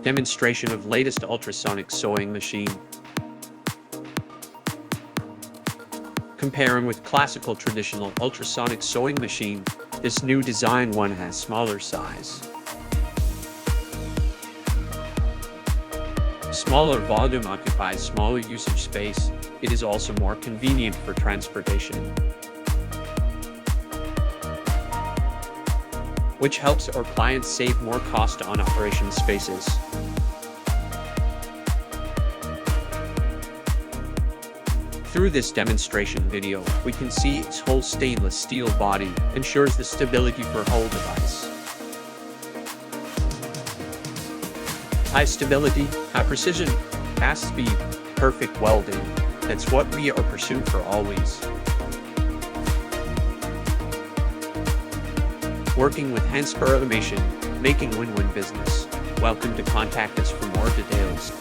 Demonstration of latest ultrasonic sewing machine. Comparing with classical traditional ultrasonic sewing machine, this new design one has smaller size. Smaller volume occupies smaller usage space. It is also more convenient for transportation, which helps our clients save more cost on operation spaces. Through this demonstration video, we can see its whole stainless steel body ensures the stability for whole device. High stability, high precision, fast speed, perfect welding. That's what we are pursuing for always. Working with Hands for Automation, making win-win business. Welcome to contact us for more details.